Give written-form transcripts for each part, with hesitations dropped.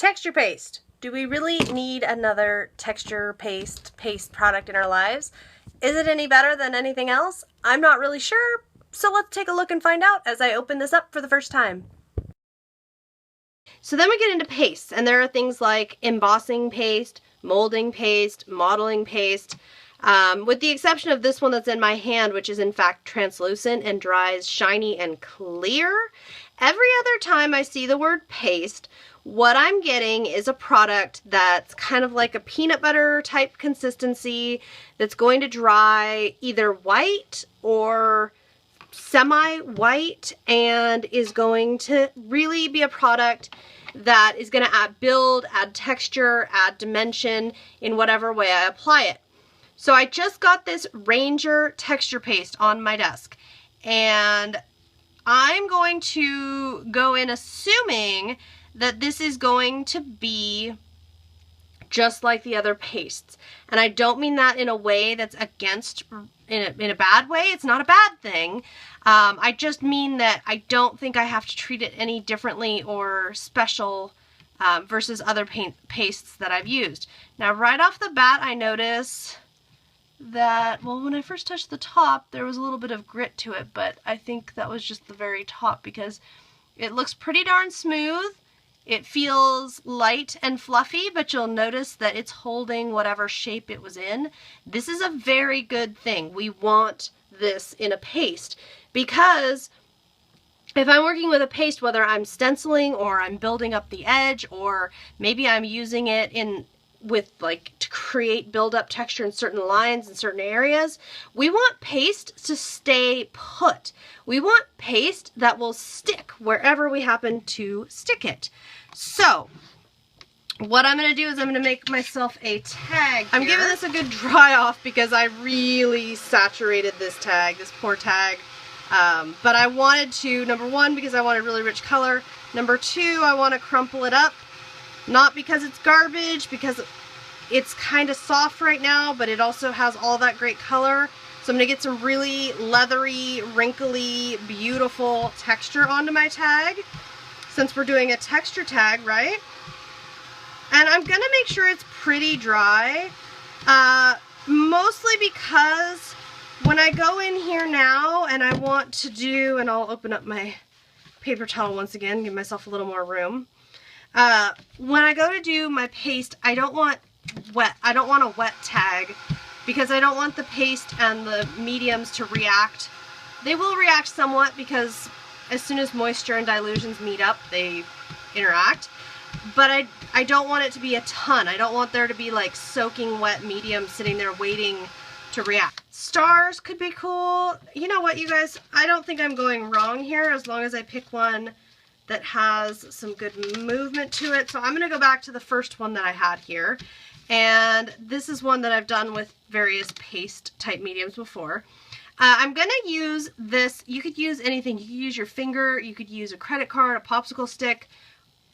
Texture paste. Do we really need another texture paste product in our lives? Is it any better than anything else? I'm not really sure, so let's take a look and find out as I open this up for the first time. So then we get into pastes, and there are things like embossing paste, molding paste, modeling paste, with the exception of this one that's in my hand, which is in fact translucent and dries shiny and clear. Every other time I see the word paste, what I'm getting is a product that's kind of like a peanut butter type consistency that's going to dry either white or semi-white and is going to really be a product that is going to add texture, add dimension in whatever way I apply it. So I just got this Ranger texture paste on my desk, and I'm going to go in assuming that this is going to be just like the other pastes. And I don't mean that in a way that's in a bad way. It's not a bad thing. I just mean that I don't think I have to treat it any differently or special versus other pastes that I've used. Now, right off the bat, I notice that, well, when I first touched the top, there was a little bit of grit to it, but I think that was just the very top because it looks pretty darn smooth. It feels light and fluffy, but you'll notice that it's holding whatever shape it was in. This is a very good thing. We want this in a paste because if I'm working with a paste, whether I'm stenciling or I'm building up the edge or maybe I'm using it to create build up texture in certain lines in certain areas, we want paste to stay put. We want paste that will stick wherever we happen to stick it. So what I'm going to do is I'm going to make myself a tag here. I'm giving this a good dry off because I really saturated this poor tag. But I wanted to, number one, because I wanted really rich color. Number two, I want to crumple it up. Not because it's garbage, because it's kind of soft right now, but it also has all that great color. So I'm going to get some really leathery, wrinkly, beautiful texture onto my tag, since we're doing a texture tag, right? And I'm going to make sure it's pretty dry, mostly because when I go in here now and I want to do, and I'll open up my paper towel once again, give myself a little more room. When I go to do my paste, I don't want a wet tag because I don't want the paste and the mediums to react. They will react somewhat because as soon as moisture and dilutions meet up, they interact. But I don't want it to be a ton. I don't want there to be like soaking wet medium sitting there waiting to react. Stars could be cool. You know what, you guys? I don't think I'm going wrong here as long as I pick one that has some good movement to it. So I'm going to go back to the first one that I had here. And this is one that I've done with various paste type mediums before. I'm going to use this. You could use anything. You could use your finger. You could use a credit card, a popsicle stick.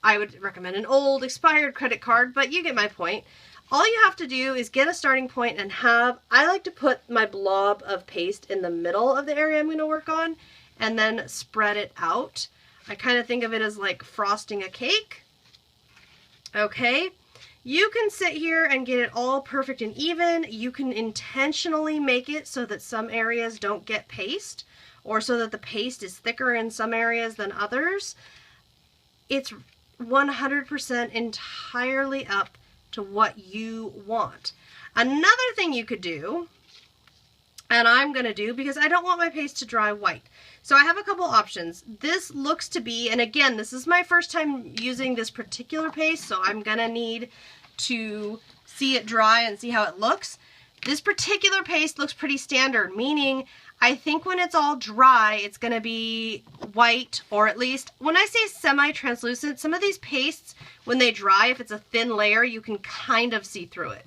I would recommend an old expired credit card, but you get my point. All you have to do is get a starting point and I like to put my blob of paste in the middle of the area I'm going to work on and then spread it out. I kind of think of it as like frosting a cake. Okay. You can sit here and get it all perfect and even. You can intentionally make it so that some areas don't get paste or so that the paste is thicker in some areas than others. It's 100% entirely up to what you want. Another thing you could do, and I'm going to do because I don't want my paste to dry white. So I have a couple options. This looks to be, and again, this is my first time using this particular paste, so I'm going to need to see it dry and see how it looks. This particular paste looks pretty standard, meaning I think when it's all dry, it's going to be white, or at least, when I say semi-translucent, some of these pastes, when they dry, if it's a thin layer, you can kind of see through it.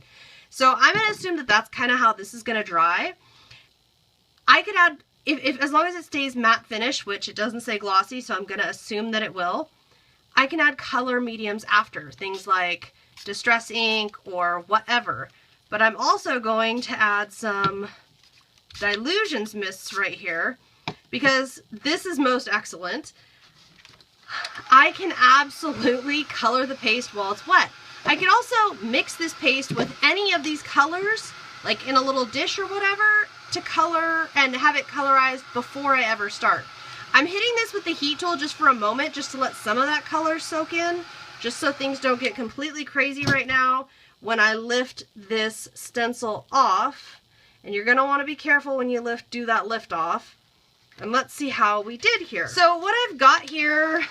So I'm going to assume that that's kind of how this is going to dry. I could add, as long as it stays matte finish, which it doesn't say glossy, so I'm going to assume that it will, I can add color mediums after, things like Distress ink or whatever. But I'm also going to add some Dilutions mists right here because this is most excellent. I can absolutely color the paste while it's wet. I can also mix this paste with any of these colors, like in a little dish or whatever, to color and have it colorized before I ever start. I'm hitting this with the heat tool just for a moment, just to let some of that color soak in, just so things don't get completely crazy right now when I lift this stencil off. And you're gonna wanna be careful when you do that lift off. And let's see how we did here. So what I've got here,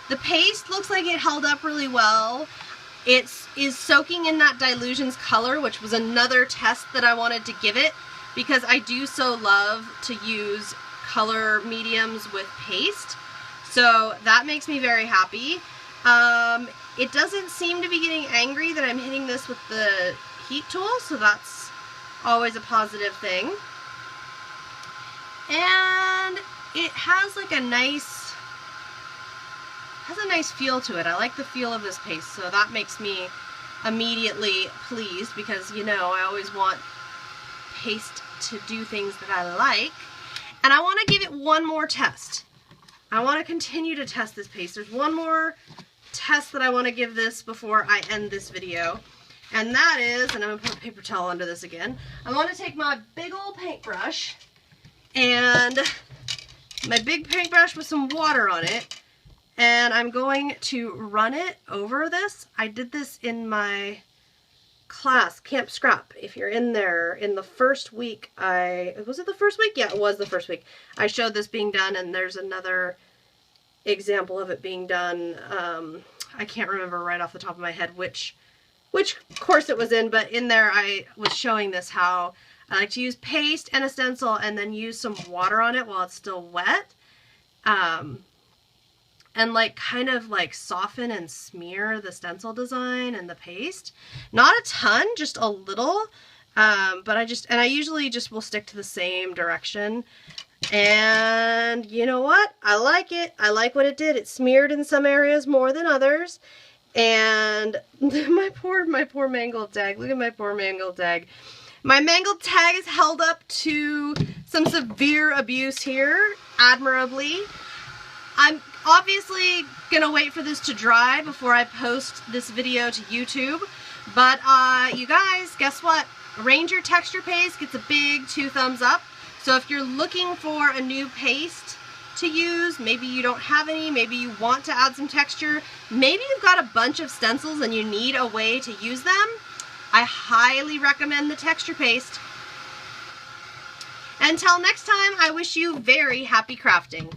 the paste looks like it held up really well. It is soaking in that Dilutions color, which was another test that I wanted to give it, because I do so love to use color mediums with paste. So that makes me very happy. It doesn't seem to be getting angry that I'm hitting this with the heat tool, so that's always a positive thing. And it has like a nice feel to it. I like the feel of this paste, so that makes me immediately pleased, because you know I always want paste to do things that I like. And I want to give it one more test. I want to continue to test this paste. There's one more test that I want to give this before I end this video. And that is, and I'm going to put a paper towel under this again, I want to take my big old paintbrush, and my big paintbrush with some water on it, and I'm going to run it over this. I did this in my class, Camp Scrap. If you're in there, in the first week, was it the first week? Yeah, it was the first week. I showed this being done, and there's another example of it being done. I can't remember right off the top of my head which course it was in, but in there I was showing this, how I like to use paste and a stencil and then use some water on it while it's still wet. And like kind of like soften and smear the stencil design and the paste. Not a ton, just a little, but I usually just will stick to the same direction. And you know what? I like it. I like what it did. It smeared in some areas more than others. And my poor mangled tag. Look at my poor mangled tag. My mangled tag is held up to some severe abuse here, admirably. I'm obviously gonna wait for this to dry before I post this video to YouTube. But you guys, guess what? Ranger Texture Paste gets a big 2 thumbs up. So if you're looking for a new paste to use, maybe you don't have any, maybe you want to add some texture, maybe you've got a bunch of stencils and you need a way to use them, I highly recommend the texture paste. Until next time, I wish you very happy crafting.